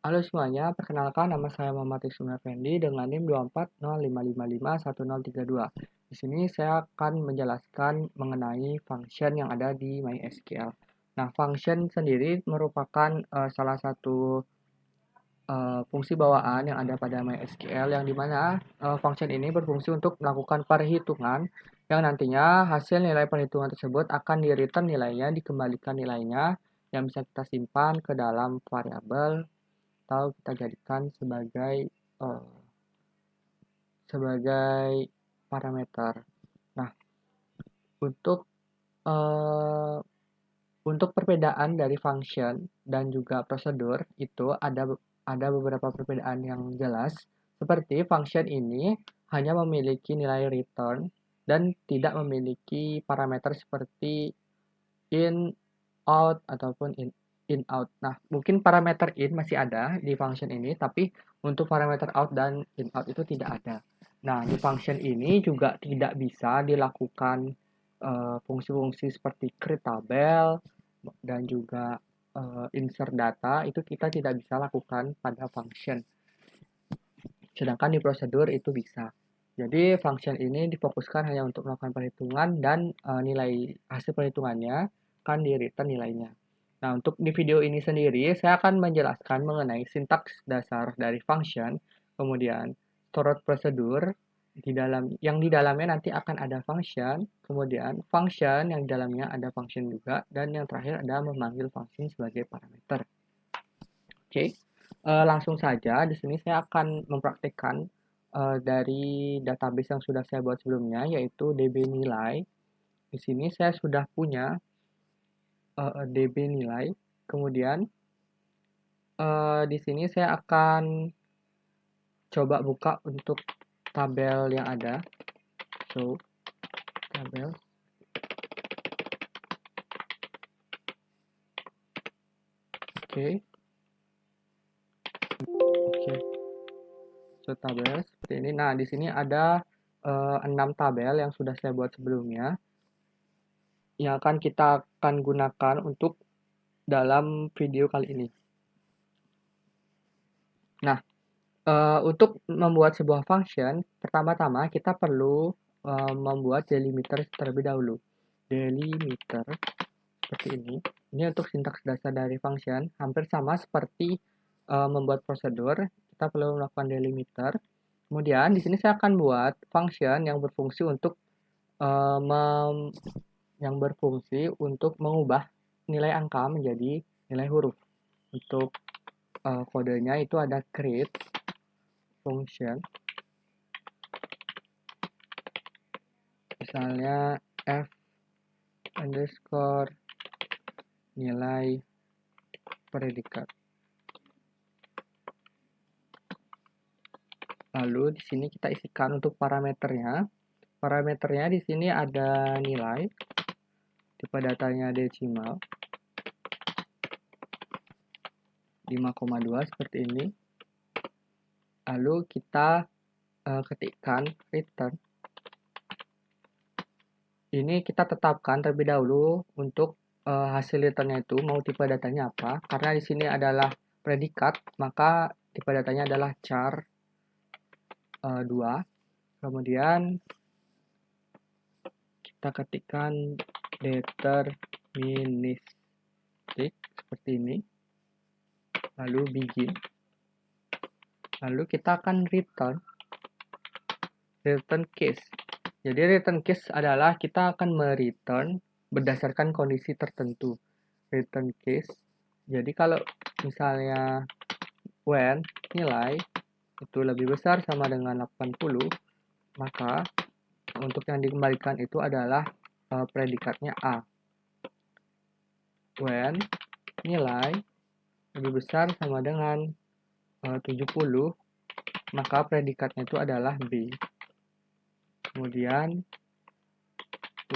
Halo semuanya, perkenalkan nama saya Muhammad Ismail Effendi dengan NIM 24055511032. Di sini saya akan menjelaskan mengenai function yang ada di MySQL. Nah, function sendiri merupakan salah satu fungsi bawaan yang ada pada MySQL yang dimana function ini berfungsi untuk melakukan perhitungan yang nantinya hasil nilai perhitungan tersebut akan di-return nilainya, dikembalikan nilainya yang bisa kita simpan ke dalam variabel atau kita jadikan eh, sebagai parameter. Nah, untuk eh, untuk perbedaan dari function dan juga prosedur itu ada beberapa perbedaan yang jelas. Seperti function ini hanya memiliki nilai return dan tidak memiliki parameter seperti in, out, ataupun in out. Nah, mungkin parameter in masih ada di function ini, tapi untuk parameter out dan in out itu tidak ada. Nah, di function ini juga tidak bisa dilakukan fungsi-fungsi seperti create tabel dan juga insert data itu kita tidak bisa lakukan pada function. Sedangkan di prosedur itu bisa. Jadi function ini difokuskan hanya untuk melakukan perhitungan dan nilai hasil perhitungannya akan di-return nilainya. Nah, untuk di video ini sendiri saya akan menjelaskan mengenai sintaks dasar dari function, kemudian stored prosedur di dalamnya nanti akan ada function, kemudian function yang di dalamnya ada function juga, dan yang terakhir ada memanggil function sebagai parameter. Oke, langsung saja di sini saya akan mempraktikkan dari database yang sudah saya buat sebelumnya, yaitu DB nilai. Di sini saya sudah punya DB nilai. Kemudian di sini saya akan coba buka untuk tabel yang ada. So, tabel. Oke. Oke. So, tabel seperti ini. Nah, di sini ada 6 tabel yang sudah saya buat sebelumnya yang akan kita gunakan untuk dalam video kali ini. Nah, untuk membuat sebuah function, pertama-tama kita perlu membuat delimiter terlebih dahulu. Delimiter seperti ini. Ini untuk sintaks dasar dari function, hampir sama seperti membuat prosedur. Kita perlu melakukan delimiter. Kemudian di sini saya akan buat function yang berfungsi untuk mengubah nilai angka menjadi nilai huruf. Untuk kodenya itu ada create function, misalnya f underscore nilai predikat. Lalu di sini kita isikan untuk parameternya. Parameternya di sini ada nilai, tipe datanya desimal 5,2 seperti ini. Lalu kita ketikkan return. Ini kita tetapkan terlebih dahulu untuk hasil returnnya itu mau tipe datanya apa. Karena di sini adalah predikat, maka tipe datanya adalah char 2. Kemudian kita ketikkan deterministik seperti ini. Lalu begin. Lalu kita akan return case. Jadi return case adalah kita akan mereturn berdasarkan kondisi tertentu. Return case. Jadi kalau misalnya when nilai itu lebih besar sama dengan 80, maka untuk yang dikembalikan itu adalah predikatnya A. When nilai lebih besar sama dengan 70, maka predikatnya itu adalah B. Kemudian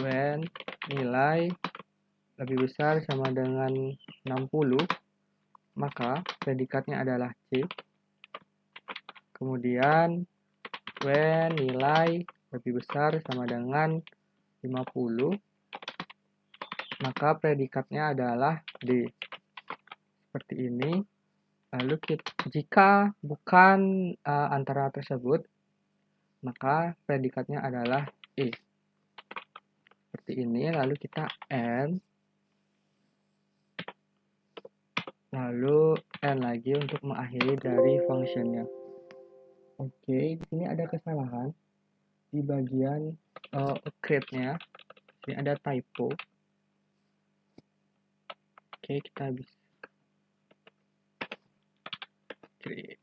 when nilai lebih besar sama dengan 60, maka predikatnya adalah C. Kemudian when nilai lebih besar sama dengan 50, maka predikatnya adalah D. Seperti ini. Lalu jika bukan antara tersebut, maka predikatnya adalah is. Seperti ini, lalu kita and, lalu and lagi untuk mengakhiri dari functionnya. Oke, di sini ada kesalahan di bagian create-nya. Ini ada typo. Oke, kita bisa create.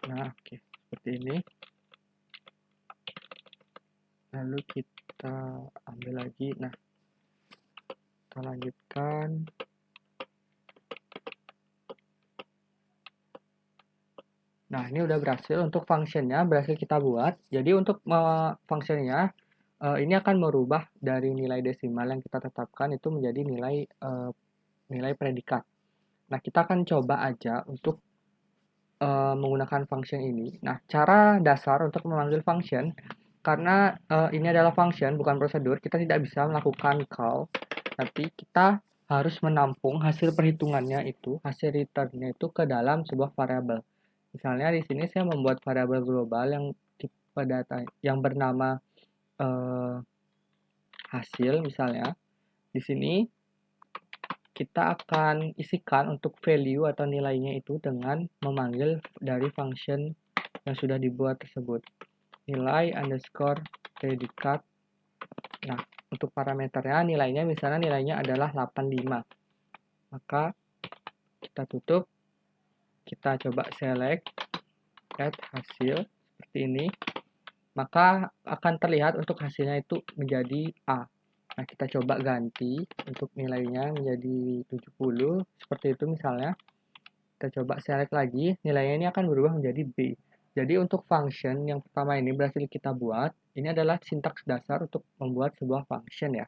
Nah, oke, seperti ini. Lalu kita ambil lagi. Nah, kita lanjutkan. Nah, ini udah berhasil untuk functionnya, berhasil kita buat. Jadi untuk functionnya, ini akan merubah dari nilai desimal yang kita tetapkan itu menjadi nilai predikat. Nah, kita akan coba aja untuk menggunakan function ini. Nah, cara dasar untuk memanggil function, karena ini adalah function, bukan prosedur, kita tidak bisa melakukan call, tapi kita harus menampung hasil perhitungannya itu, hasil return-nya itu ke dalam sebuah variabel. Misalnya di sini saya membuat variabel global yang tipe data yang bernama hasil misalnya. Di sini kita akan isikan untuk value atau nilainya itu dengan memanggil dari function yang sudah dibuat tersebut. Nilai underscore predikat. Nah, untuk parameternya nilainya misalnya nilainya adalah 85. Maka kita tutup, kita coba select add hasil seperti ini, maka akan terlihat untuk hasilnya itu menjadi A. Nah, kita coba ganti untuk nilainya menjadi 70, seperti itu misalnya. Kita coba select lagi, nilainya ini akan berubah menjadi B. Jadi untuk function yang pertama ini berhasil kita buat, ini adalah sintaks dasar untuk membuat sebuah function ya.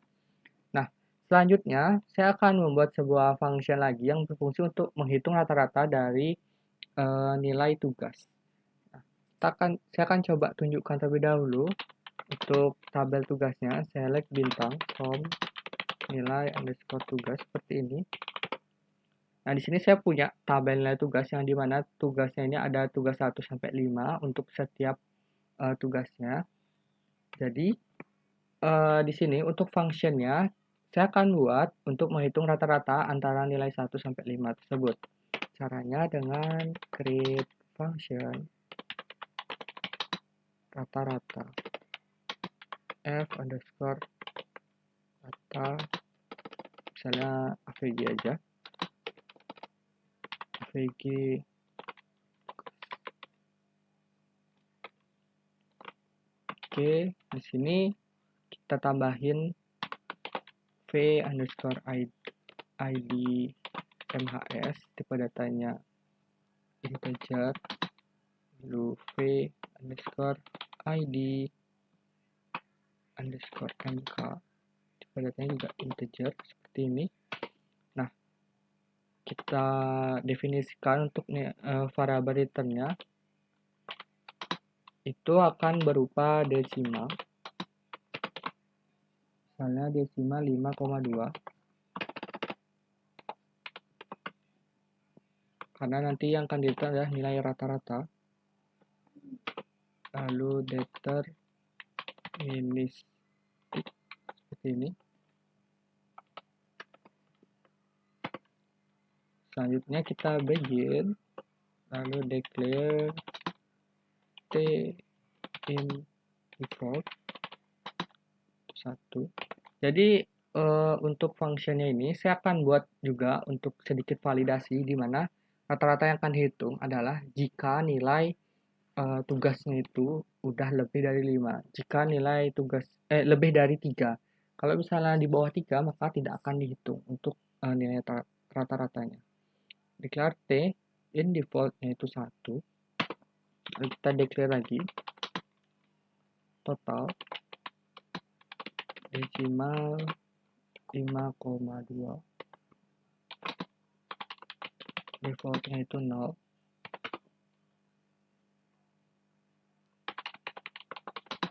Nah, selanjutnya saya akan membuat sebuah function lagi yang berfungsi untuk menghitung rata-rata dari nilai tugas. Saya akan coba tunjukkan terlebih dahulu untuk tabel tugasnya. Select bintang from nilai underscore tugas seperti ini. Nah, di sini saya punya tabel nilai tugas yang dimana tugasnya ini ada tugas 1 sampai 5 untuk setiap tugasnya. Jadi di sini untuk functionnya saya akan buat untuk menghitung rata-rata antara nilai 1 sampai 5 tersebut. Caranya dengan create function rata-rata f underscore rata, misalnya avg aja, avg. Oke, di sini kita tambahin v underscore id mhs, tipe datanya integer, lalu v underscore id underscore mk, tipe datanya juga integer seperti ini. Nah, kita definisikan untuk variabel returnnya itu akan berupa desimal, misalnya desimal 5,2, karena nanti yang akan di-return adalah nilai rata-rata. Lalu deterministik seperti ini. Selanjutnya kita begin, lalu declare t in default 1. Jadi untuk functionnya ini saya akan buat juga untuk sedikit validasi, di mana rata-rata yang akan dihitung adalah jika nilai tugasnya itu udah lebih dari 5. Jika nilai tugas lebih dari 3. Kalau misalnya di bawah 3, maka tidak akan dihitung untuk nilai rata-ratanya. Declare t in default-nya itu 1. Lalu kita declare lagi total desimal 5,2. Default-nya itu 0.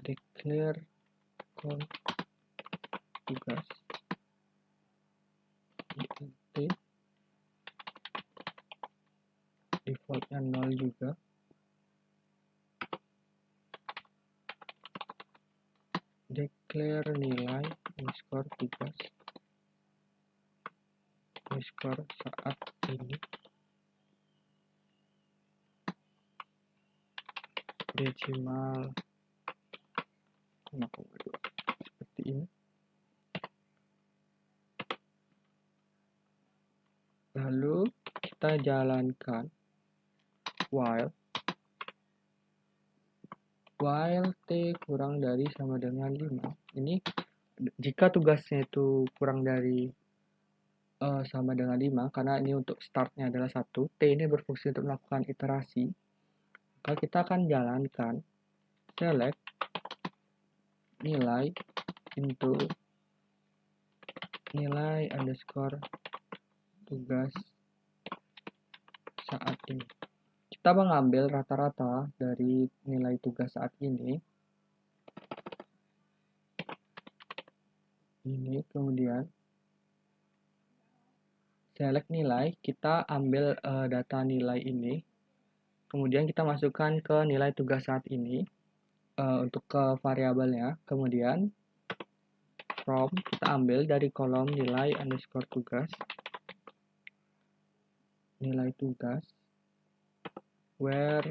Declare count tugas T, defaultnya 0 juga. Declare nilai underscore tugas underscore saat ini, decimal 5,2 seperti ini. Lalu kita jalankan while T kurang dari sama dengan 5. Ini jika tugasnya itu kurang dari sama dengan 5, karena ini untuk startnya adalah 1, T ini berfungsi untuk melakukan iterasi, maka kita akan jalankan select nilai into nilai underscore tugas saat ini. Kita mengambil rata-rata dari nilai tugas saat ini, kemudian select nilai, kita ambil data nilai ini, kemudian kita masukkan ke nilai tugas saat ini untuk ke variabelnya, kemudian from kita ambil dari kolom nilai underscore tugas, nilai tugas, where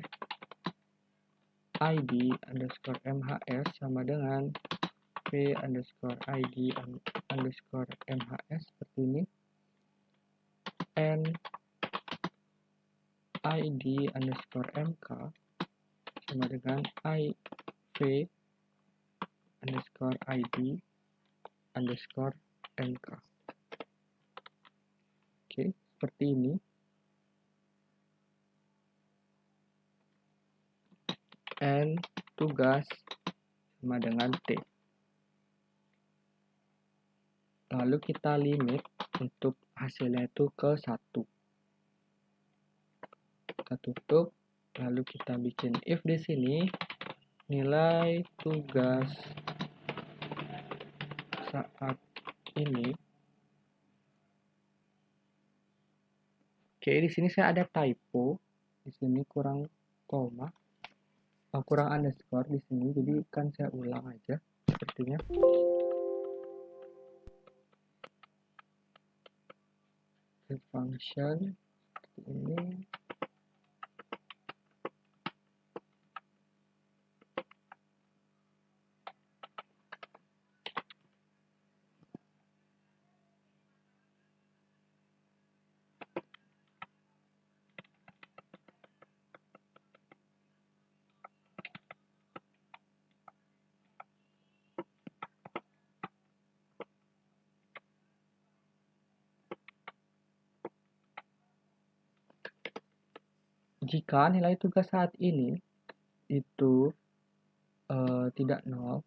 id underscore mhs sama dengan p underscore id underscore mhs seperti ini, and id underscore mk sama dengan iv underscore id underscore mk. Oke, seperti ini. And tugas sama dengan T. Lalu kita limit untuk hasilnya itu ke 1. Kita tutup, lalu kita bikin if di sini nilai tugas saat ini. Oke, di sini saya ada typo. Di sini kurang koma. Kurang underscore di sini, jadi kan saya ulang aja sepertinya. Function ini jika nilai tugas saat ini itu tidak 0,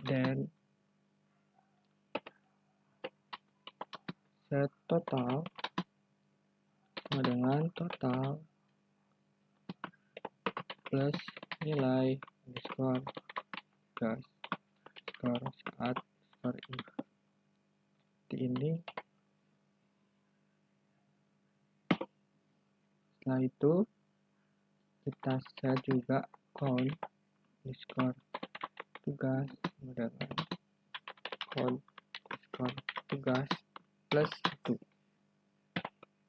then set total sama dengan total plus nilai underscore tugas underscore saat underscore ini. Seperti ini. Setelah itu kita set juga count underscore tugas sama dengan count underscore tugas plus 1.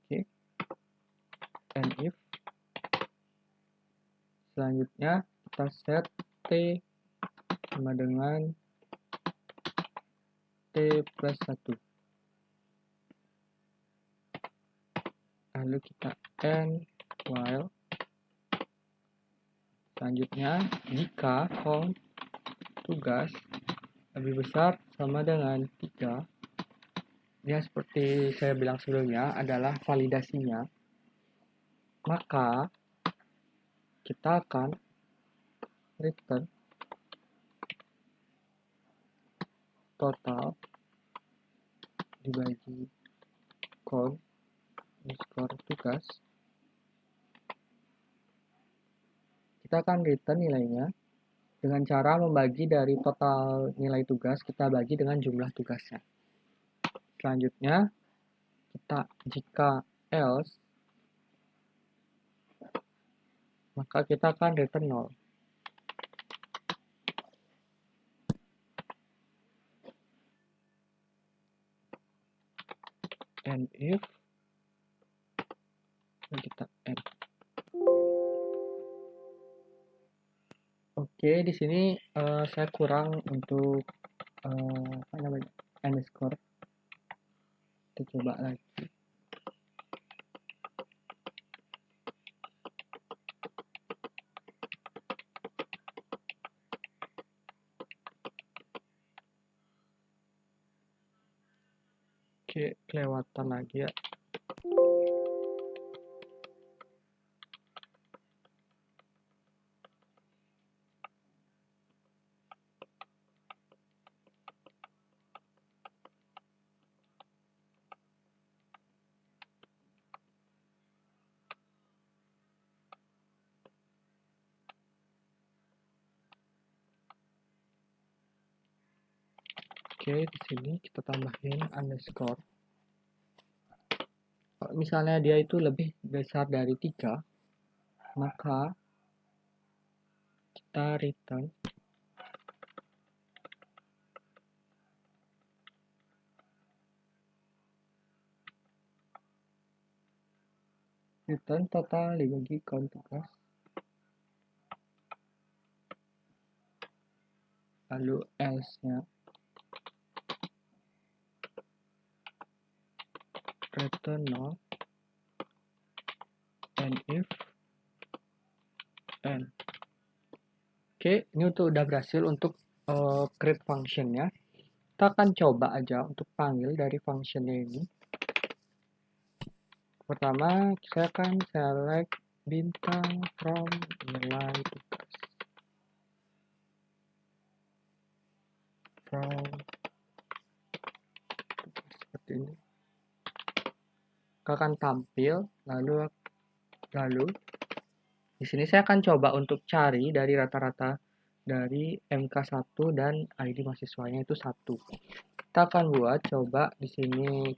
Oke. And if selanjutnya kita set T sama dengan T plus 1. Lalu kita end while. Selanjutnya, jika count tugas lebih besar sama dengan 3, ya seperti saya bilang sebelumnya adalah validasinya, maka kita akan return total dibagi count underscore tugas. Kita akan return nilainya dengan cara membagi dari total nilai tugas, kita bagi dengan jumlah tugasnya. Selanjutnya, jika else, maka kita akan return 0. And if kita end. Oke, di sini saya kurang untuk apa namanya underscore. Kita coba lagi. Oke, kelewatan lagi ya. Oke, di sini kita tambahin underscore. Kalau misalnya dia itu lebih besar dari 3, maka kita return total dibagi count tugas, lalu else-nya return 0, and if end. Oke, ini udah berhasil untuk create function-nya. Kita akan coba aja untuk panggil dari function-nya ini. Pertama, saya akan select bintang from nilai tugas. From seperti ini. Akan tampil, lalu di sini saya akan coba untuk cari dari rata-rata dari MK1 dan ID mahasiswanya itu 1. Kita akan buat coba di sini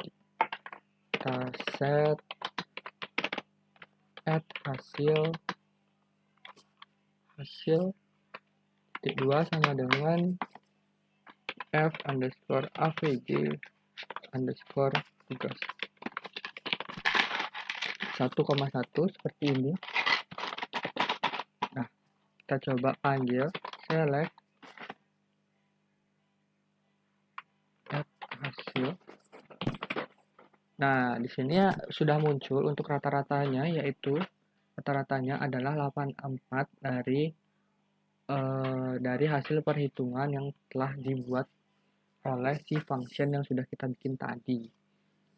kita set add hasil titik 2 sama dengan f underscore avg underscore tugas 1,1 seperti ini. Nah, kita coba panggil select add hasil. Nah, di sini ya sudah muncul untuk rata-ratanya, yaitu rata-ratanya adalah 84 dari hasil perhitungan yang telah dibuat oleh si function yang sudah kita bikin tadi.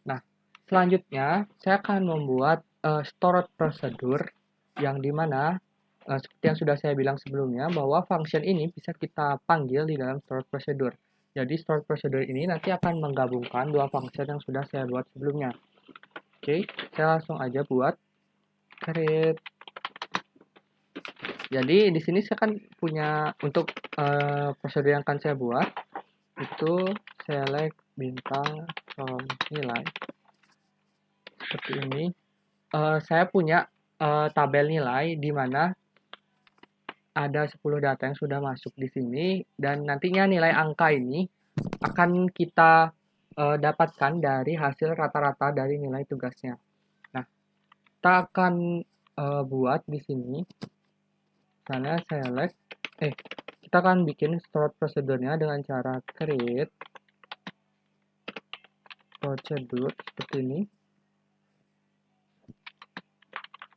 Nah, selanjutnya saya akan membuat stored procedure yang dimana seperti yang sudah saya bilang sebelumnya bahwa function ini bisa kita panggil di dalam stored procedure. Jadi stored procedure ini nanti akan menggabungkan dua function yang sudah saya buat sebelumnya. Oke, saya langsung aja buat create. Jadi di sini saya kan punya untuk prosedur yang akan saya buat itu select bintang from nilai seperti ini. Saya punya tabel nilai di mana ada 10 data yang sudah masuk di sini dan nantinya nilai angka ini akan kita dapatkan dari hasil rata-rata dari nilai tugasnya. Nah, kita akan buat di sini misalnya select kita akan bikin stored prosedurnya dengan cara create procedure seperti ini,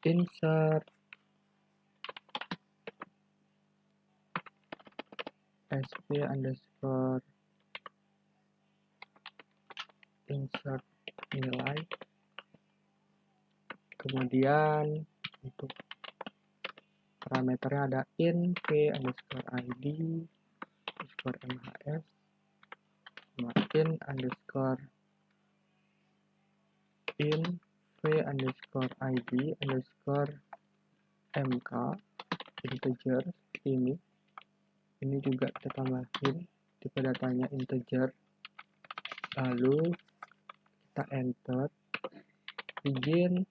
insert sp underscore insert nilai, kemudian untuk parameternya ada in v underscore id underscore mhs sama in underscore v underscore id underscore mk integer seperti ini. Ini juga kita tambahin tipe datanya integer, lalu kita enter, begin,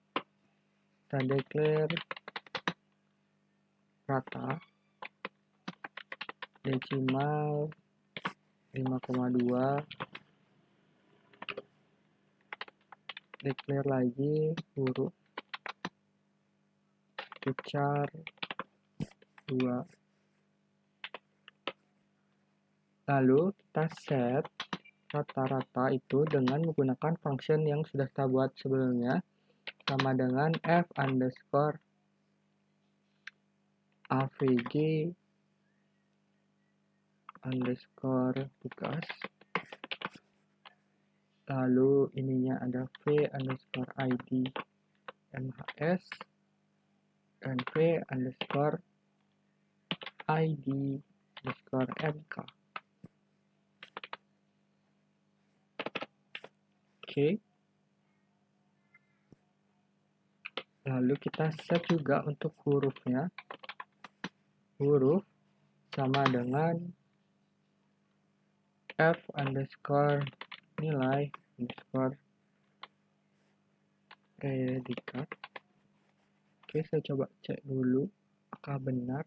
kita declare rata, desimal 5,2, declare lagi huruf, char 2, lalu kita set rata-rata itu dengan menggunakan function yang sudah kita buat sebelumnya, sama dengan f underscore avg underscore tugas, lalu ininya ada v underscore id mhs dan v underscore id underscore mk. Oke. Lalu kita set juga untuk hurufnya, huruf sama dengan f underscore nilai underscore predikat. Oke, saya coba cek dulu apakah benar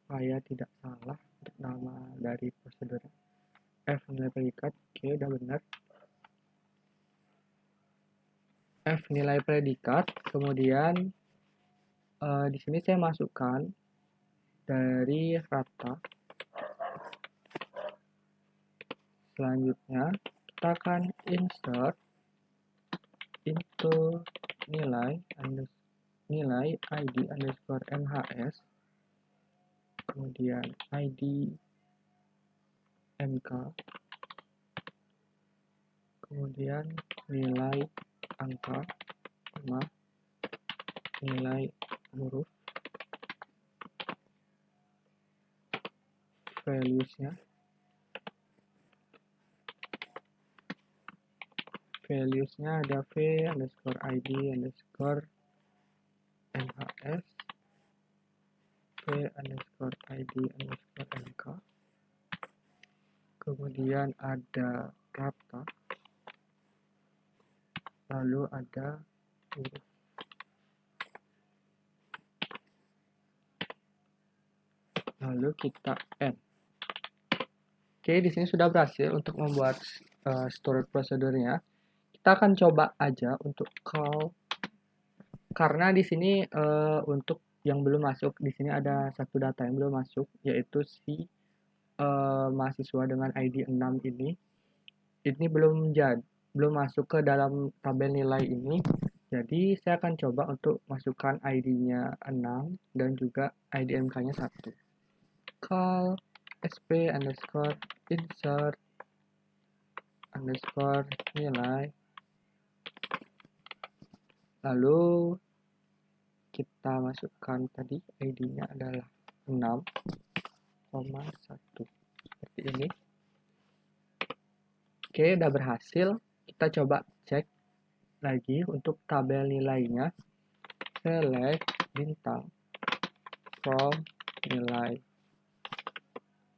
supaya tidak salah untuk nama dari prosedur f nilai predikat. Oke, udah benar. F nilai predikat, kemudian di sini saya masukkan dari rata. Selanjutnya kita akan insert into nilai id underscore mhs, kemudian id mk, kemudian nilai angka sama nilai huruf, valuesnya ada v underscore id underscore mhs, v underscore id underscore mk, kemudian ada rata, lalu ada huruf. Lalu kita end. Oke, di sini sudah berhasil untuk membuat storage prosedurnya. Kita akan coba aja untuk call, karena di sini untuk yang belum masuk, di sini ada satu data yang belum masuk, yaitu si mahasiswa dengan ID 6 ini. Ini belum masuk ke dalam tabel nilai ini. Jadi saya akan coba untuk masukkan ID-nya 6 dan juga ID MK-nya 1. Call sp underscore insert underscore nilai, lalu kita masukkan tadi ID-nya adalah 6,1 seperti ini. Oke, udah berhasil. Kita coba cek lagi untuk tabel nilainya. Select bintang from nilai.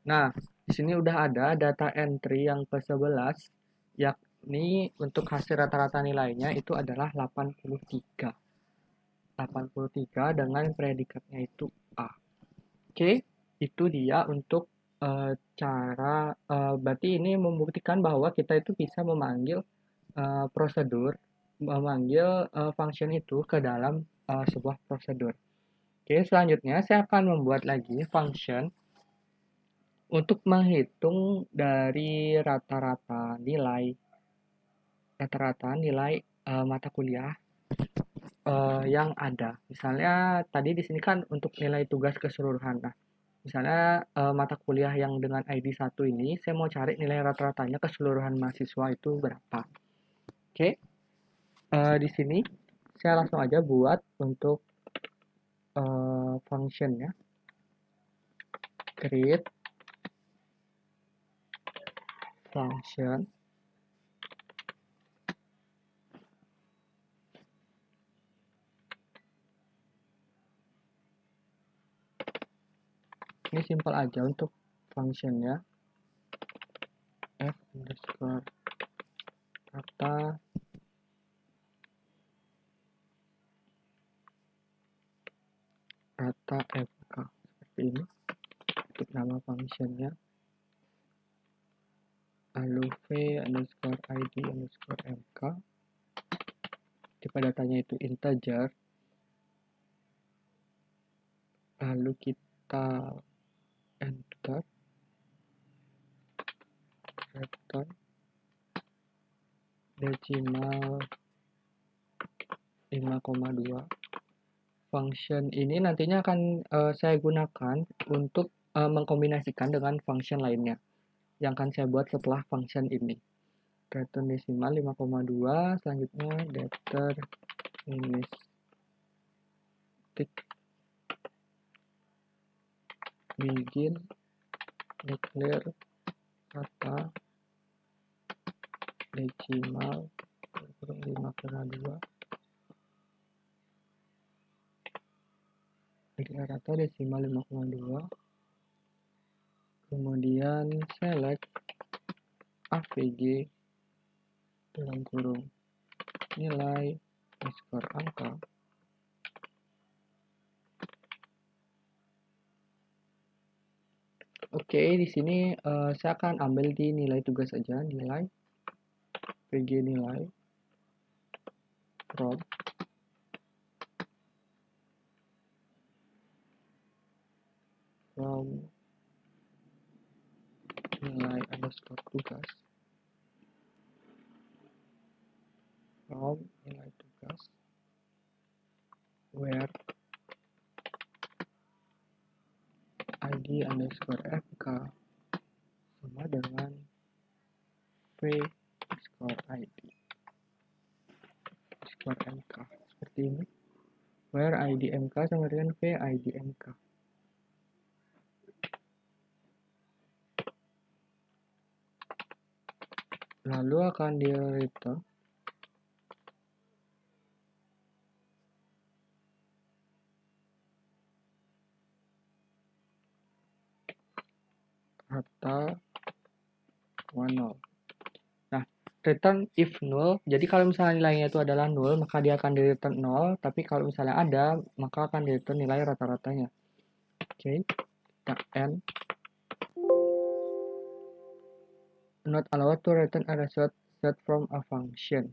Nah, di sini udah ada data entry yang ke-11, yakni untuk hasil rata-rata nilainya itu adalah 83. 83 dengan predikatnya itu A. Oke, itu dia untuk berarti ini membuktikan bahwa kita itu bisa memanggil prosedur, memanggil function itu ke dalam sebuah prosedur. Oke, selanjutnya saya akan membuat lagi function untuk menghitung dari rata-rata nilai mata kuliah yang ada. Misalnya tadi di sini kan untuk nilai tugas keseluruhan. Nah, misalnya mata kuliah yang dengan ID 1 ini, saya mau cari nilai rata-ratanya keseluruhan mahasiswa itu berapa. Oke, di sini saya langsung aja buat untuk functionnya. Create function Ini simpel aja untuk functionnya, f underscore data mk, seperti ini untuk nama functionnya. Lalu v underscore id underscore mk, tipe datanya itu integer. Lalu kita enter, return decimal 5,2. Function ini nantinya akan saya gunakan untuk mengkombinasikan dengan function lainnya yang akan saya buat setelah function ini. Return decimal 5,2, selanjutnya deterministic begin declare kata decimal 5,2, declare kata decimal 5,2, kemudian select avg dalam kurung nilai underscore angka. Oke, di sini saya akan ambil di nilai tugas saja, nilai pg nilai from nilai underscore tugas, from nilai tugas where id underscore mk sama dengan v underscore id underscore mk, seperti ini. Where id mk sama dengan v id mk. Lalu akan di return kata 0. Nah, return if null. Jadi kalau misalnya nilainya itu adalah 0, maka dia akan di return 0. Tapi kalau misalnya ada, maka akan di return nilai rata-ratanya. Oke, kita end. Not allowed to return a result set from a function.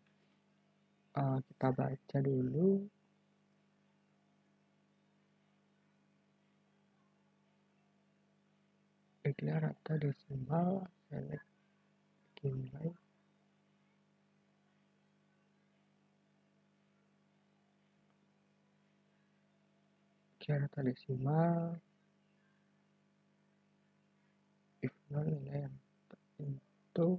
Kita baca dulu. Declare rata decimal, select nilai. Declare rata decimal. If null nilai yang itu.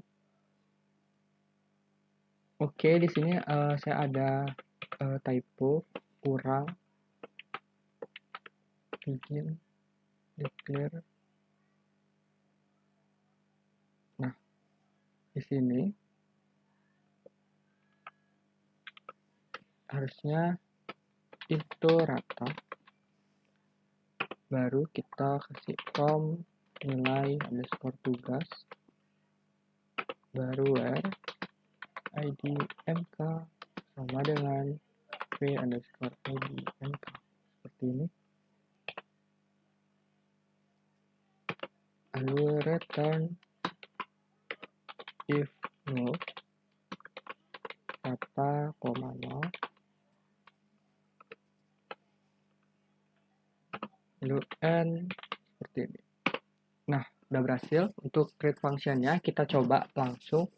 Oke, di sini saya ada typo, kurang, begin, declare. Nah, di sini harusnya itu rata. Baru kita kasih from nilai underscore tugas. Baru where id mk sama dengan v underscore id mk, seperti ini. Lalu return if null kata koma 0. Lalu end, seperti ini. Nah, udah berhasil. Untuk create functionnya kita coba langsung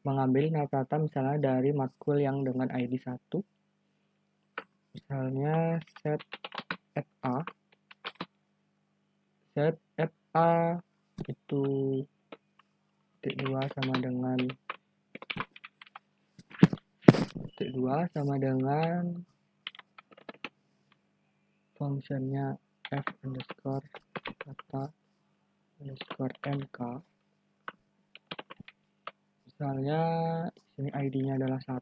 mengambil kata misalnya dari matkul yang dengan ID 1. Misalnya set fa. Set fa itu titik 2 sama dengan titik 2 sama dengan fungsinya f underscore kata underscore mk. Misalnya sini ID-nya adalah 1.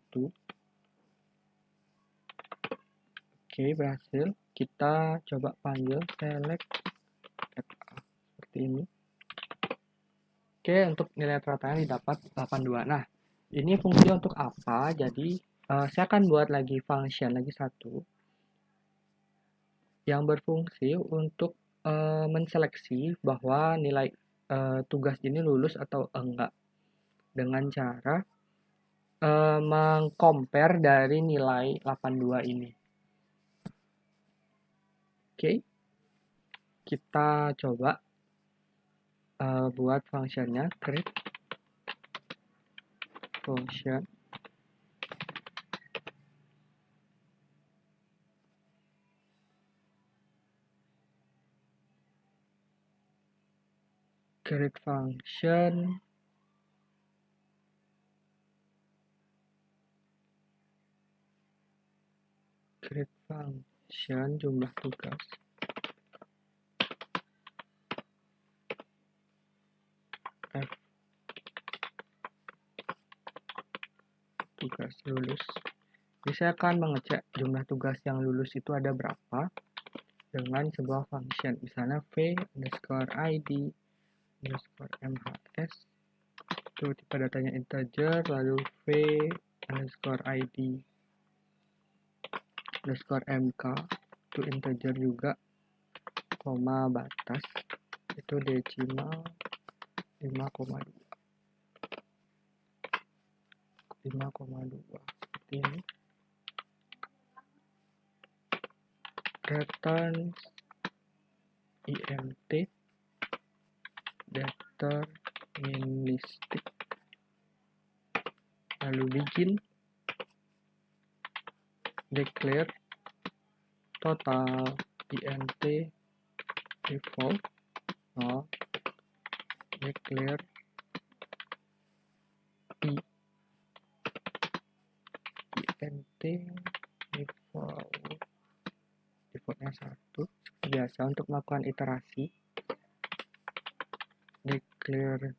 Oke, berhasil. kita coba panggil select FA seperti ini. Oke, untuk nilai rata-ratanya didapat 82. Nah, ini fungsi untuk apa? Jadi, saya akan buat lagi function lagi satu yang berfungsi untuk menseleksi bahwa nilai tugas ini lulus atau enggak dengan cara mengcompare dari nilai 82 ini. Oke, kita coba buat functionnya create function create function jumlah tugas f tugas lulus. Jadi saya akan mengecek jumlah tugas yang lulus itu ada berapa dengan sebuah function, misalnya v underscore id underscore mhs, itu tipe datanya integer, lalu v underscore id underscore mk itu integer juga, koma batas itu desimal 5,2 seperti ini. Return int deterministik, lalu begin declare total int default declare int defaultnya 1 seperti biasa. Untuk melakukan iterasi declare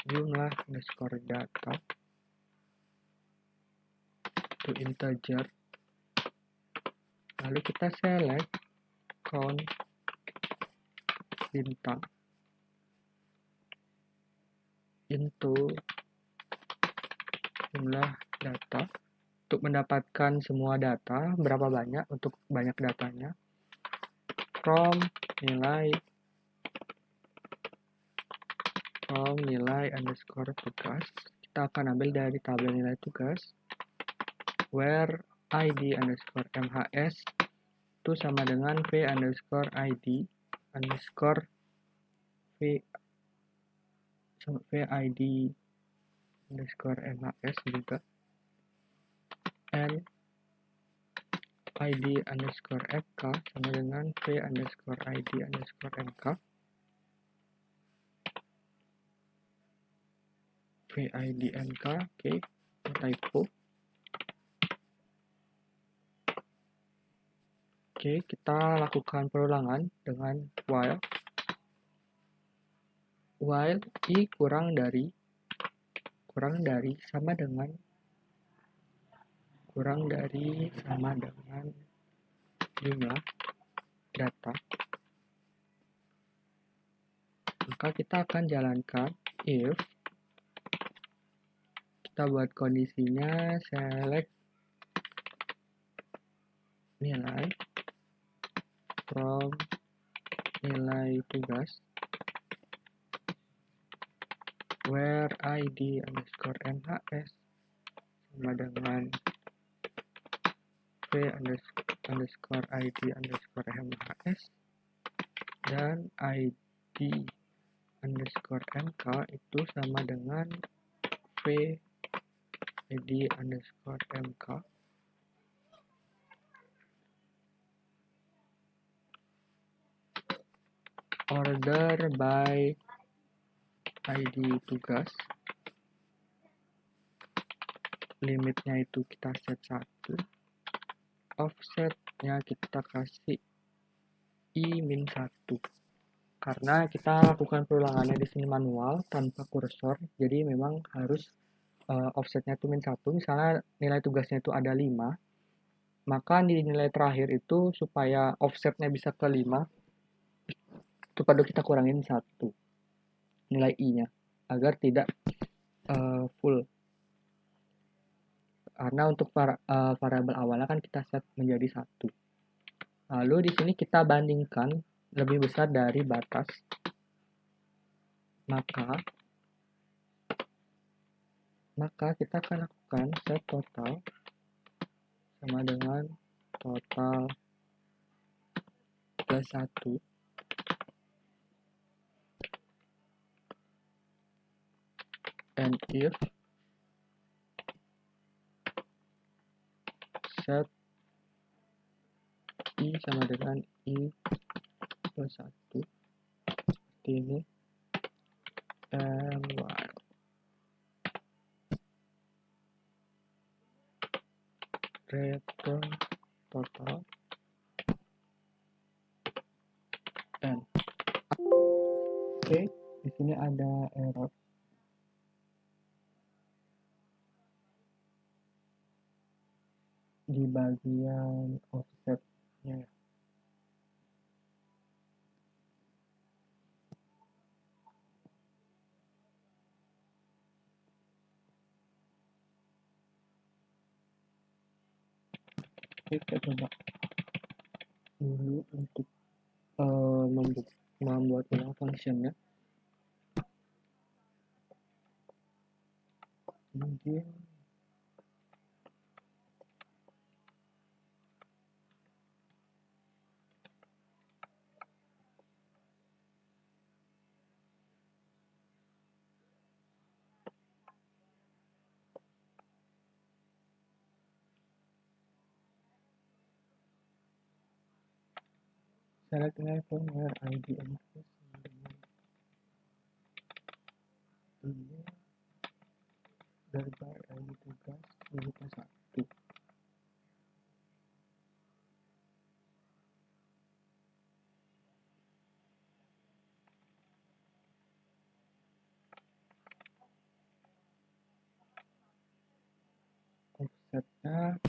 jumlah underscore data to integer, lalu kita select count bintang into jumlah data untuk mendapatkan semua data berapa banyak, untuk banyak datanya, from nilai underscore tugas, kita akan ambil dari tabel nilai tugas, where id underscore mhs itu sama dengan v underscore id underscore v id underscore mhs juga, and id underscore mk sama dengan v underscore id underscore mk, vid mk. Oke, typo. Oke, kita lakukan perulangan dengan while i kurang dari sama dengan jumlah data, maka kita akan jalankan if kita buat kondisinya select nilai from nilai tugas where id underscore mhs sama dengan v underscore id underscore mhs dan id underscore mk itu sama dengan v id underscore mk. Order by id tugas, limitnya itu kita set 1, offsetnya kita kasih i-1 karena kita lakukan perulangannya di sini manual tanpa kursor, jadi memang harus offsetnya itu -1. Misalnya nilai tugasnya itu ada 5, Maka di nilai terakhir itu supaya offsetnya bisa ke 5, itu perlu kita kurangin 1 nilai i-nya agar tidak full. Karena untuk variabel awalnya kan kita set menjadi 1. Lalu di sini kita bandingkan lebih besar dari batas, maka kita akan lakukan set total sama dengan total plus 1 and if set i sama dengan i plus 1 seperti ini, and while return total and oke, di sini ada error di bagian offsetnya. Oke, kita coba dulu untuk membuat ulang functionnya. Kemudian select level where id and plus sama dengan ini thereby id tugas miliknya 1. Offsetnya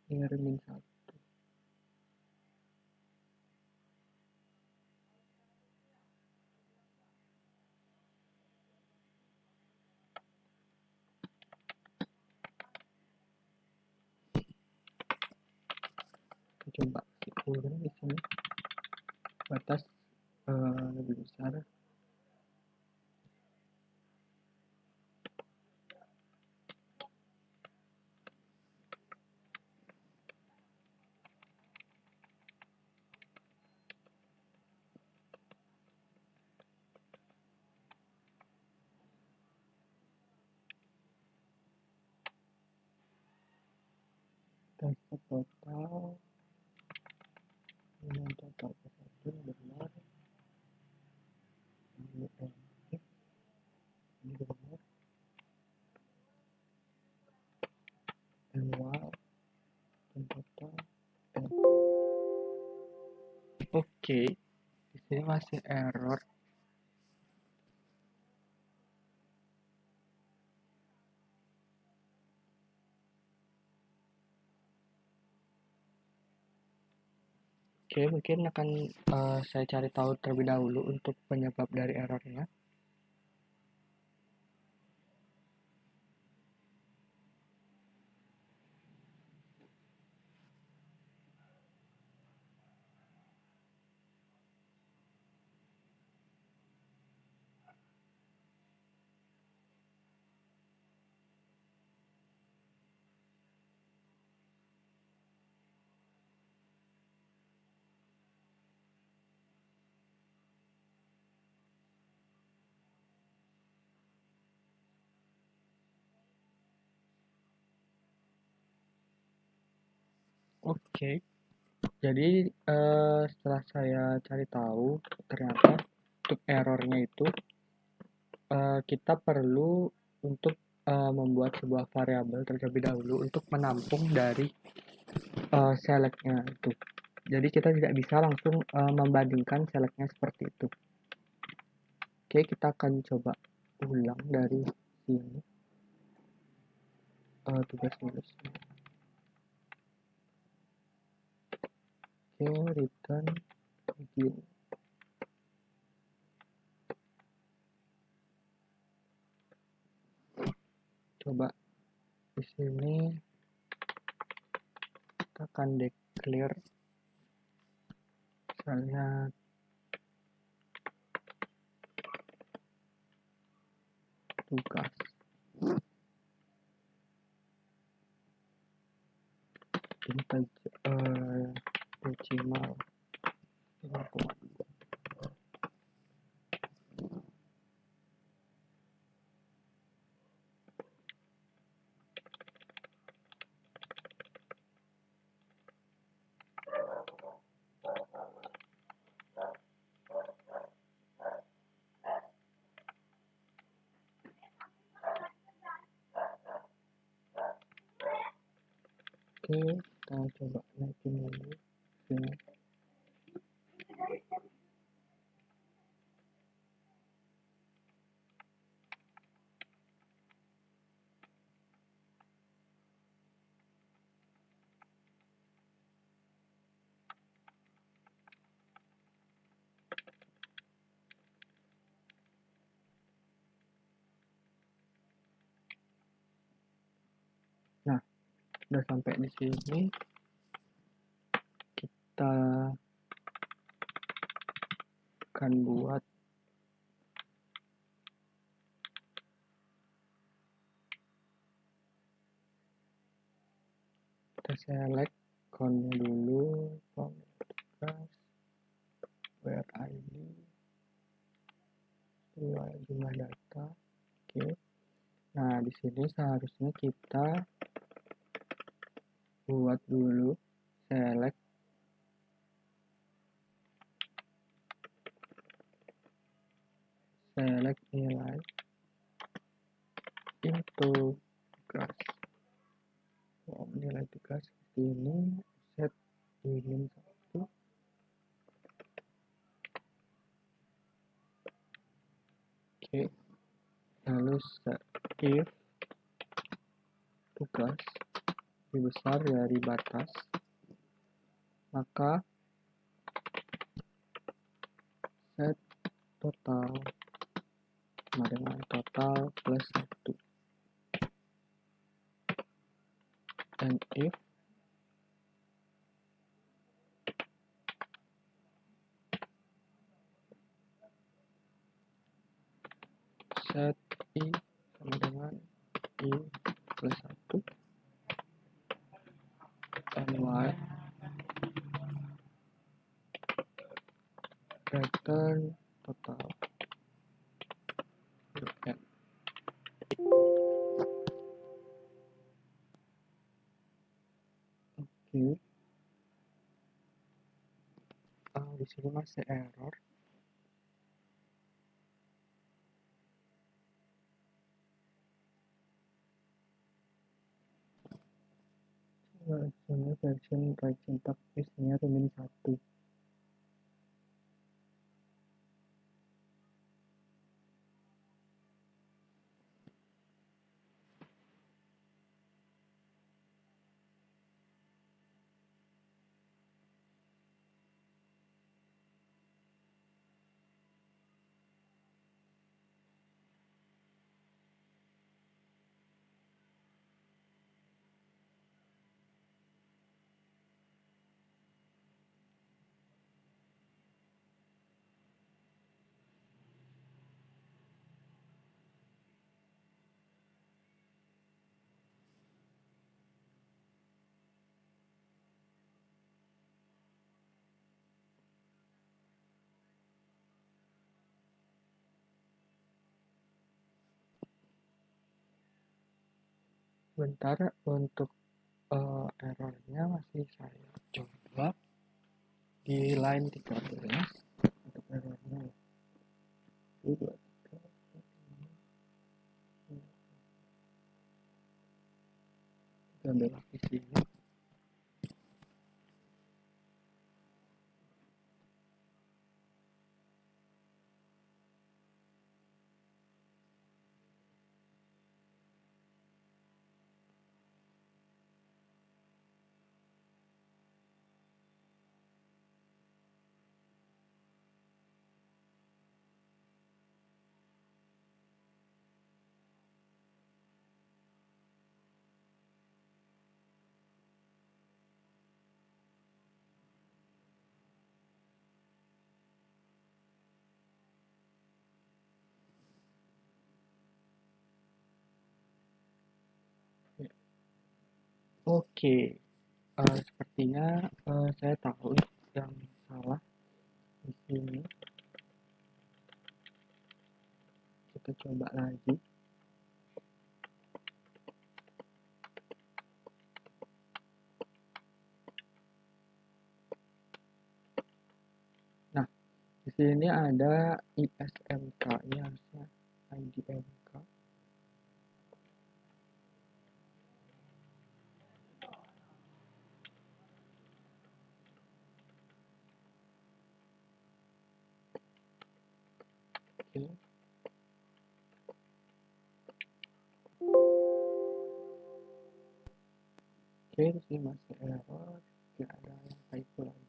ngirimin 1. Kita coba ulang di sini batas lebih besar. Kita set total dengan total satu benar, ini benar, and while dan total oke, di sini masih error. Oke, mungkin akan saya cari tahu terlebih dahulu untuk penyebab dari errornya. Oke, jadi setelah saya cari tahu, ternyata untuk errornya itu kita perlu untuk membuat sebuah variabel terlebih dahulu untuk menampung dari selectnya itu. Jadi kita tidak bisa langsung membandingkan selectnya seperti itu. Oke, kita akan coba ulang dari sini tugas nulis. Oke, return begin. Coba di sini kita akan declare misalnya tugas. Decimal 5,2. Oke, kita coba naikin dulu sini. Nah, udah sampai di sini, kita akan buat kita select count-nya dulu, form tugas, where ID, jumlah data. Oke. Nah, di sini seharusnya kita buat dulu select nilai into tugas. Nilai tugas seperti ini, set min 1. Oke, lalu if tugas lebih besar dari batas, maka set total sama dengan total plus 1. And if set i sama dengan i plus 1 and y return total n. Oke. Di sini masih error. Ini version right syntax isinya min 1. Sebentar, untuk errornya masih saya coba di line 13 untuk errornya. 1, 2, 3, 4, 5, 6, 7. Kita ambil di sini. Oke, sepertinya saya tahu yang salah di sini. Kita coba lagi. Nah, di sini ada ISMK, ini harusnya IDMK. Oke. Oke, di sini masih error, tidak ada yang typo lagi.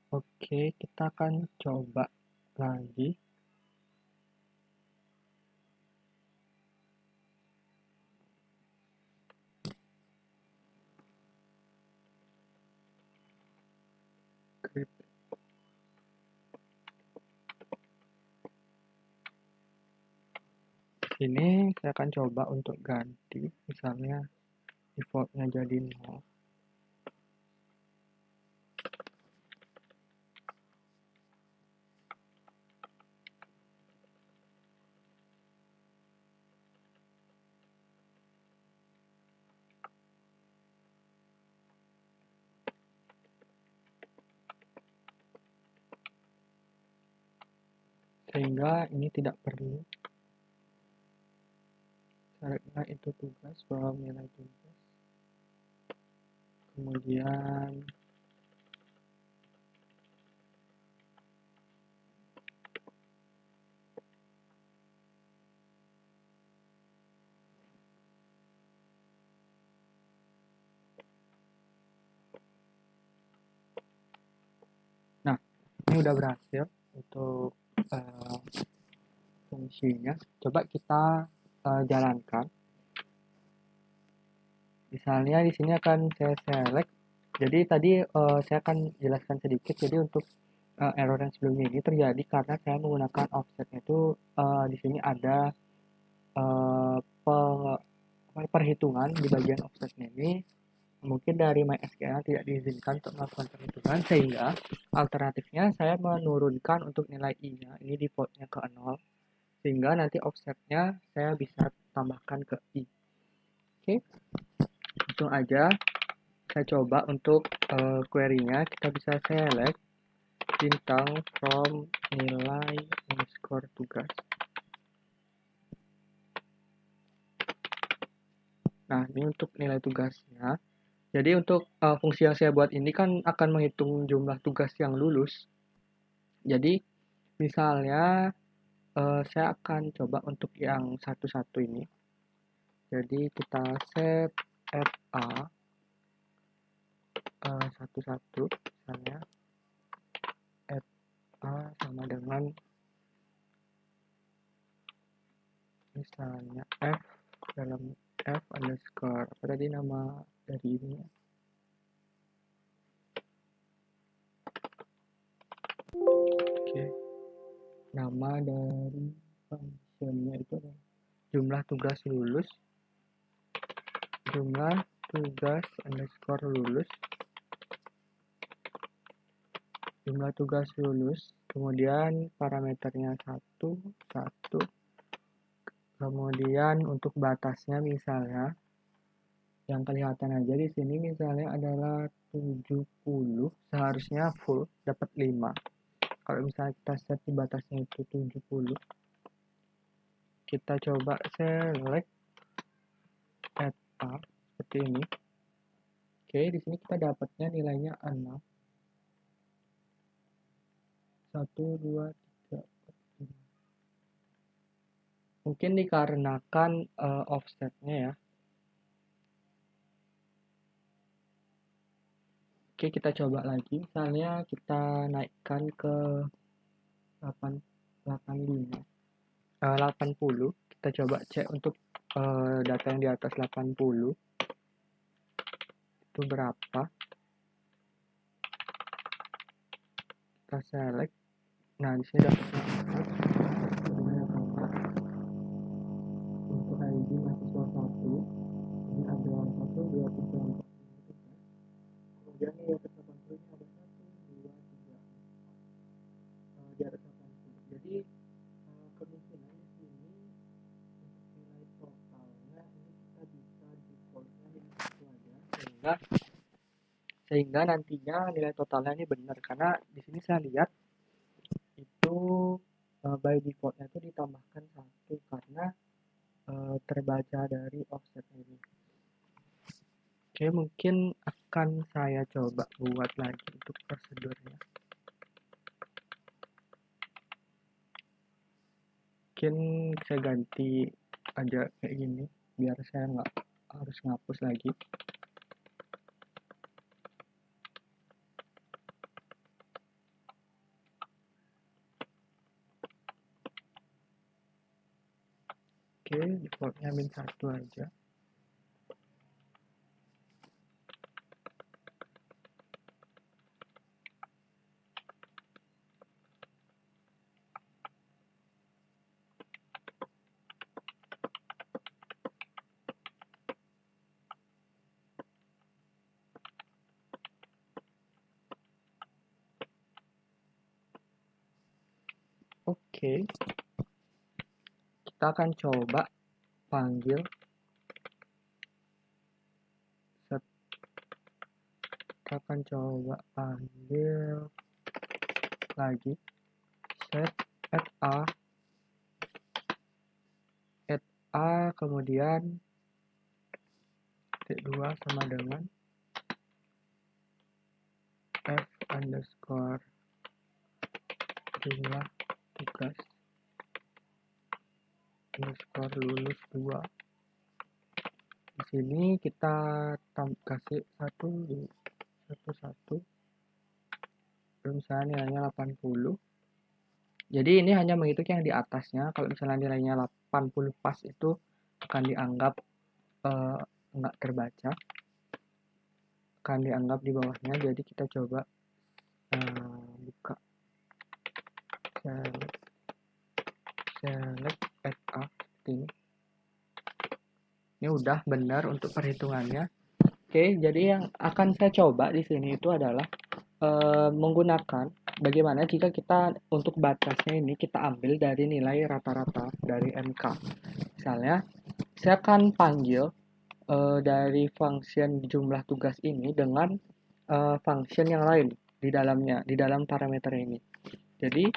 Oke, kita akan coba lagi. Ini saya akan coba untuk ganti, misalnya defaultnya jadi 0. Sehingga ini tidak perlu. Karena itu tugas, bahwa nilai tugas. Kemudian nah, ini udah berhasil untuk fungsinya. Coba kita jalankan. Misalnya di sini akan saya select. Jadi tadi saya akan jelaskan sedikit. Jadi untuk error yang sebelumnya ini terjadi karena saya menggunakan offsetnya itu di sini ada perhitungan di bagian offsetnya ini mungkin dari MySQL tidak diizinkan untuk melakukan perhitungan, sehingga alternatifnya saya menurunkan untuk nilai i-nya, ini defaultnya ke 0, sehingga nanti offsetnya saya bisa tambahkan ke i. Oke, langsung aja saya coba untuk query-nya. Kita bisa select bintang from nilai underscore tugas. Nah, ini untuk nilai tugasnya. Jadi untuk fungsi yang saya buat ini kan akan menghitung jumlah tugas yang lulus. Jadi misalnya saya akan coba untuk yang satu-satu ini. Jadi kita set fa satu-satu, misalnya fa sama dengan misalnya f dalam f underscore apa tadi nama dari ini ya? Oke, nama dari functionnya itu adalah jumlah tugas lulus, jumlah tugas underscore lulus, jumlah tugas lulus, kemudian parameternya 1, 1, Kemudian untuk batasnya misalnya yang kelihatan aja di sini misalnya adalah 70, seharusnya full dapat 5. Kalau misalnya kita set di batasnya itu 70, kita coba select add a seperti ini. Oke, di sini kita dapatnya nilainya 6. 1, 2, 3, 4, 5. Mungkin dikarenakan offsetnya ya. Oke, kita coba lagi. Misalnya kita naikkan ke 85, 80. Kita coba cek untuk data yang di atas 80 itu berapa. Kita select. Nah, di sini dapatnya 4. Untuk ID mahasiswa 1 ini ada 1, 2, 3, 4, 5, 6. Kemudian di atas 80 ini ada 1, 2, 3, 4 di atas 80. Jadi kemungkinan di sini untuk nilai totalnya ini kita bisa defaultnya dengan 1 aja, sehingga nantinya nilai totalnya ini benar, karena di sini saya lihat itu by defaultnya itu ditambahkan 1 karena terbaca dari offset ini. Oke, mungkin akan saya coba buat lagi untuk prosedurnya. Mungkin saya ganti aja kayak gini biar saya nggak harus ngapus lagi. Oke, defaultnya -1 aja. Oke, kita akan coba panggil lagi set add a kemudian titik 2 sama dengan f underscore jumlah tugas underscore lulus 2. Di sini kita kasih 1, misalnya nilainya 80. Jadi ini hanya menghitung yang di atasnya. Kalau misalnya nilainya 80 pas itu akan dianggap nggak terbaca, akan dianggap di bawahnya. Jadi kita coba buka select add a seperti ini. Ini udah benar untuk perhitungannya. Oke, jadi yang akan saya coba di sini itu adalah menggunakan bagaimana jika kita untuk batasnya ini kita ambil dari nilai rata-rata dari MK. Misalnya, saya akan panggil dari function jumlah tugas ini dengan function yang lain di dalamnya, di dalam parameter ini. Jadi,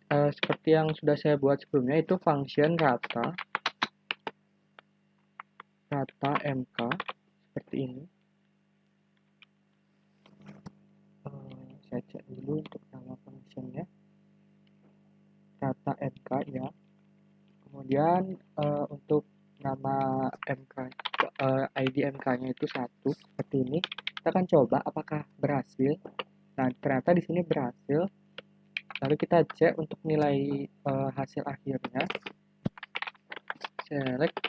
seperti yang sudah saya buat sebelumnya, itu function rata MK seperti ini. Saya cek dulu untuk nama functionnya, rata MK ya. Kemudian untuk nama MK, ID MK-nya itu 1 seperti ini. Kita akan coba apakah berhasil. Nah, ternyata di sini berhasil. Lalu kita cek untuk nilai hasil akhirnya. Select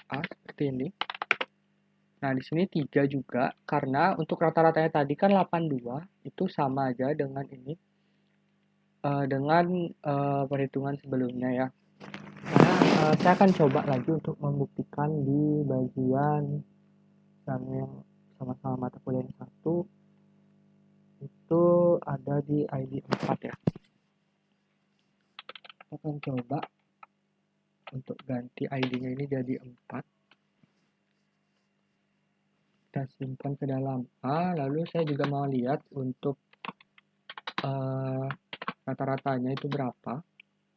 a seperti ini. Nah, di sini 3 juga karena untuk rata-ratanya tadi kan 82, itu sama aja dengan ini. Dengan perhitungan sebelumnya ya. Nah, saya akan coba lagi untuk membuktikan di bagian misalnya yang sama-sama mata kuliah yang 1. itu ada di ID 4 ya. Kita akan coba untuk ganti ID-nya ini jadi 4. Kita simpan ke dalam A, lalu saya juga mau lihat untuk rata-ratanya itu berapa.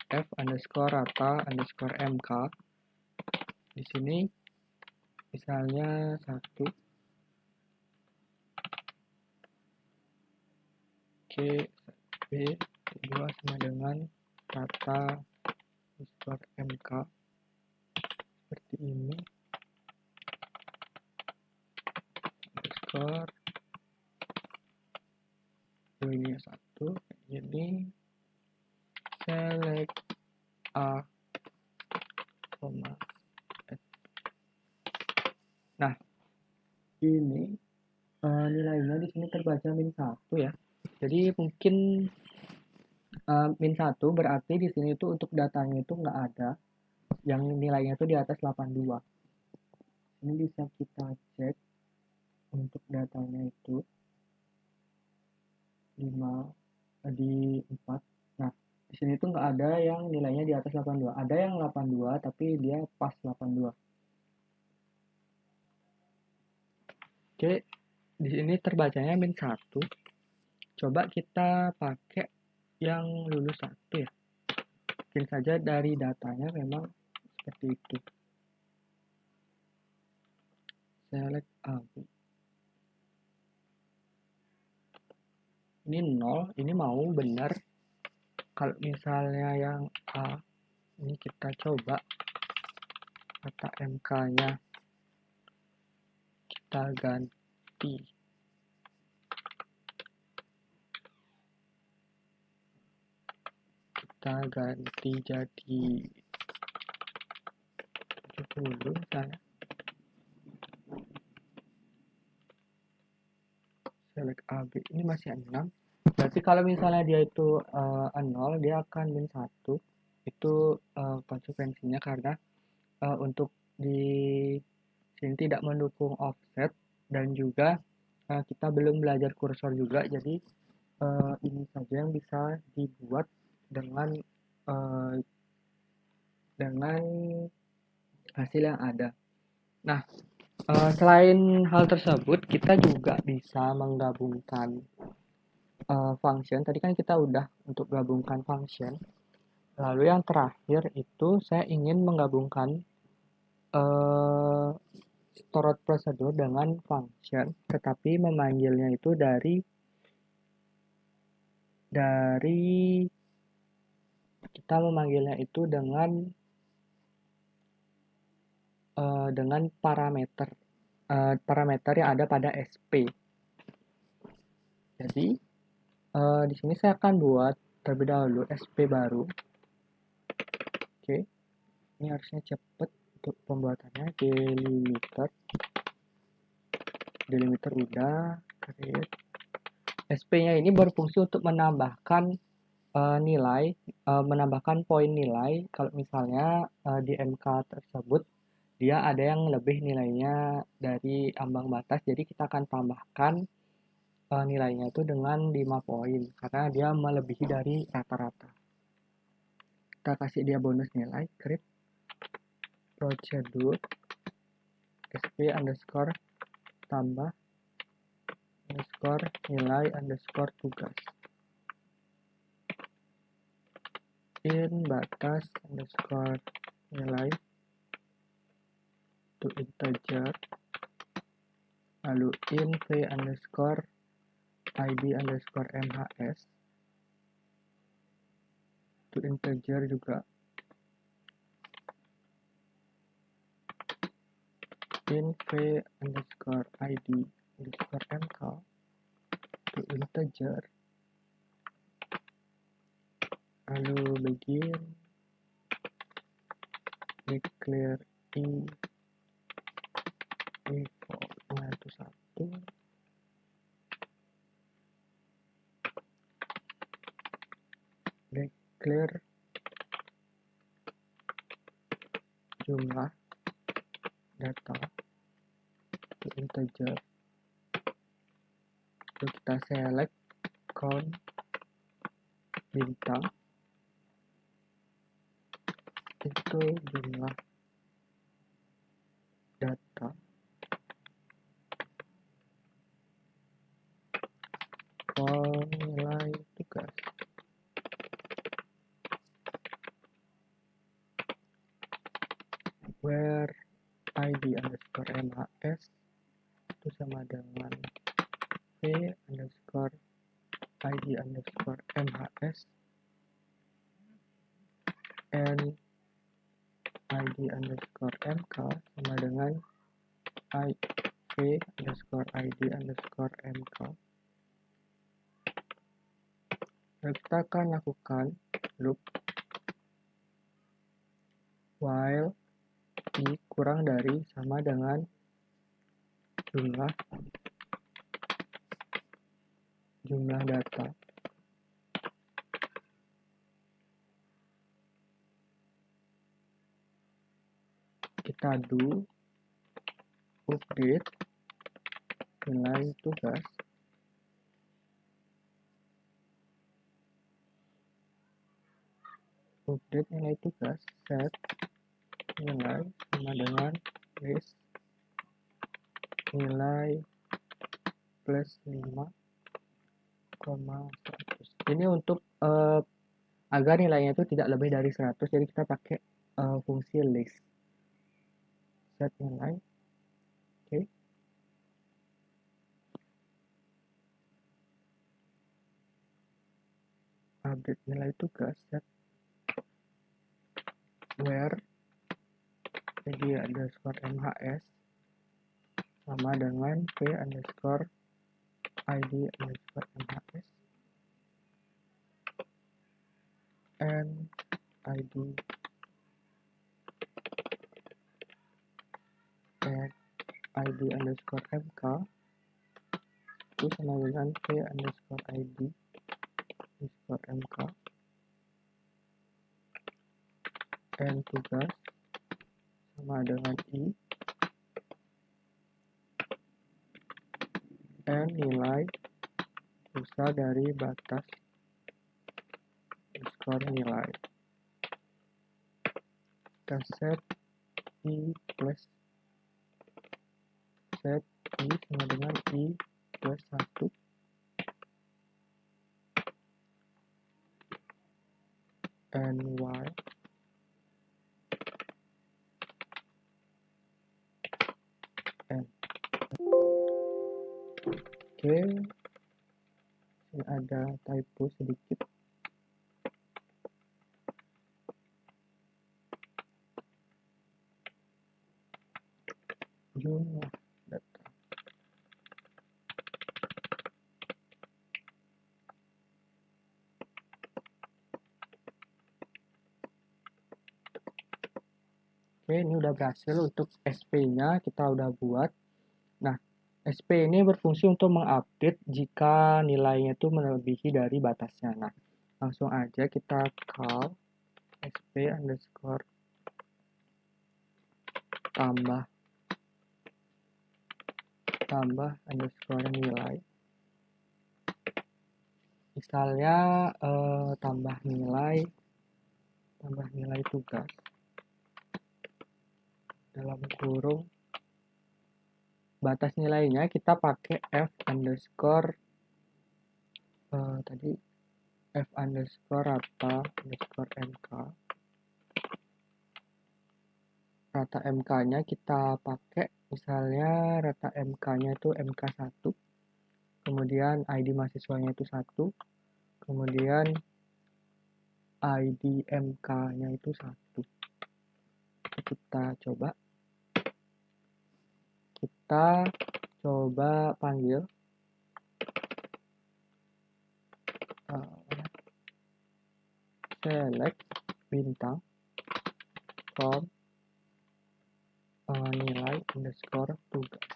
F underscore rata underscore MK. Di sini misalnya 1. Oke, B 2 sama dengan rata underscore MK. Seperti ini. Underscore ini 1. Ini select A, S. Nah, ini nilainya di sini terbaca -1 ya. Jadi mungkin -1 berarti di sini tuh untuk datanya itu nggak ada yang nilainya itu di atas 82. Ini bisa kita cek untuk datanya itu 5 di 4. Nah, di sini tuh nggak ada yang nilainya di atas 82. Ada yang 82 tapi dia pas 82. Oke, di sini terbacanya -1. Coba kita pakai yang lulus 1 ya. Mungkin saja dari datanya memang seperti itu. Select AB. Ini 0, ini mau benar. Kalau misalnya yang A, ini kita coba kata MK-nya kita ganti. Kita ganti jadi 70 misalnya. Select AB, ini masih 6. Berarti kalau misalnya dia itu 0, dia akan -1. Itu konsekuensinya karena untuk di sini tidak mendukung offset dan juga kita belum belajar kursor juga, jadi ini saja yang bisa dibuat dengan hasil yang ada. Nah, selain hal tersebut, kita juga bisa menggabungkan function. Tadi kan kita udah untuk gabungkan function. Lalu yang terakhir itu saya ingin menggabungkan stored procedure dengan function, tetapi memanggilnya itu dari kita memanggilnya itu dengan parameter yang ada pada SP. Jadi di sini saya akan buat terlebih dahulu SP baru. Oke, ini harusnya cepat untuk pembuatannya. Delimiter udah, create. SP-nya ini berfungsi untuk menambahkan nilai, menambahkan poin nilai. Kalau misalnya di MK tersebut dia ada yang lebih nilainya dari ambang batas, jadi kita akan tambahkan nilainya itu dengan 5 poin karena dia melebihi dari rata-rata. Kita kasih dia bonus nilai, create procedure sp underscore tambah underscore nilai underscore tugas in batas underscore nilai to integer, lalu in v underscore id underscore mhs to integer juga, in v underscore id underscore mk to integer, lalu begin declare default itu 1, declare jumlah data to integer, lalu kita select count bintang itu jumlah data for nilai tugas. Where id underscore mhs itu sama dengan v underscore id underscore mhs and id underscore mk sama dengan v underscore id underscore mk. Lalu kita akan lakukan loop while i kurang dari sama dengan jumlah data kita do update nilai tugas set nilai sama dengan list nilai plus 5,100. Ini untuk agar nilainya itu tidak lebih dari 100, jadi kita pakai fungsi list set nilai. Oke. Update nilai tugas set where id underscore mhs sama dengan v underscore id underscore mhs and id and id underscore mk itu sama dengan v underscore id underscore mk and tugas sama dengan i and nilai besar dari batas underscore nilai. Kita set i plus set i sama dengan i plus 1 and y and oke, ini ada typo sedikit. Jumlah data oke, ini udah berhasil. Untuk SP-nya kita udah buat. Nah, SP ini berfungsi untuk mengupdate jika nilainya itu melebihi dari batasnya. Nah, langsung aja kita call SP underscore tambah underscore nilai. Misalnya tambah nilai tugas dalam kurung batas nilainya kita pakai f underscore f underscore rata underscore mk. Rata mk nya kita pakai misalnya rata mk nya itu mk1, kemudian id mahasiswanya itu 1, kemudian id mk nya itu 1. Kita coba panggil select bintang from nilai underscore tugas.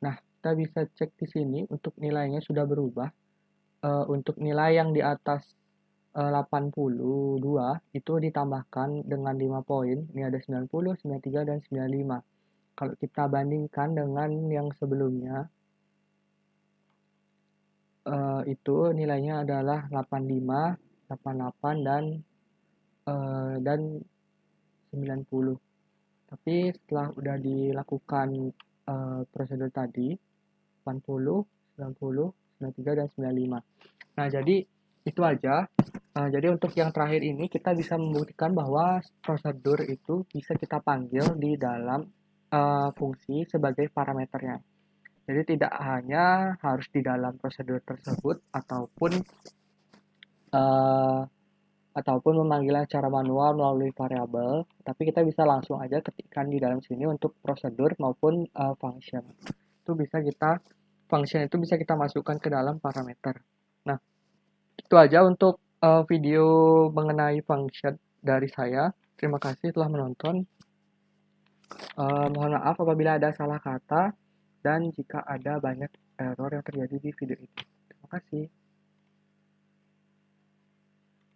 Nah, kita bisa cek di sini untuk nilainya sudah berubah. Untuk nilai yang di atas 82 itu ditambahkan dengan 5 poin. Ini ada 90, 93, dan 95. Kalau kita bandingkan dengan yang sebelumnya, itu nilainya adalah 85, 88, dan 90. Tapi setelah udah dilakukan prosedur tadi, 80, 90, 93, dan 95. Nah, jadi itu aja. Jadi untuk yang terakhir ini kita bisa membuktikan bahwa prosedur itu bisa kita panggil di dalam fungsi sebagai parameternya. Jadi tidak hanya harus di dalam prosedur tersebut uh, ataupun memanggilnya secara manual melalui variabel, tapi kita bisa langsung aja ketikkan di dalam sini untuk prosedur maupun function. Function itu bisa kita masukkan ke dalam parameter. Nah, itu aja untuk video mengenai function dari saya. Terima kasih telah menonton. Mohon maaf apabila ada salah kata dan jika ada banyak error yang terjadi di video ini. Terima kasih.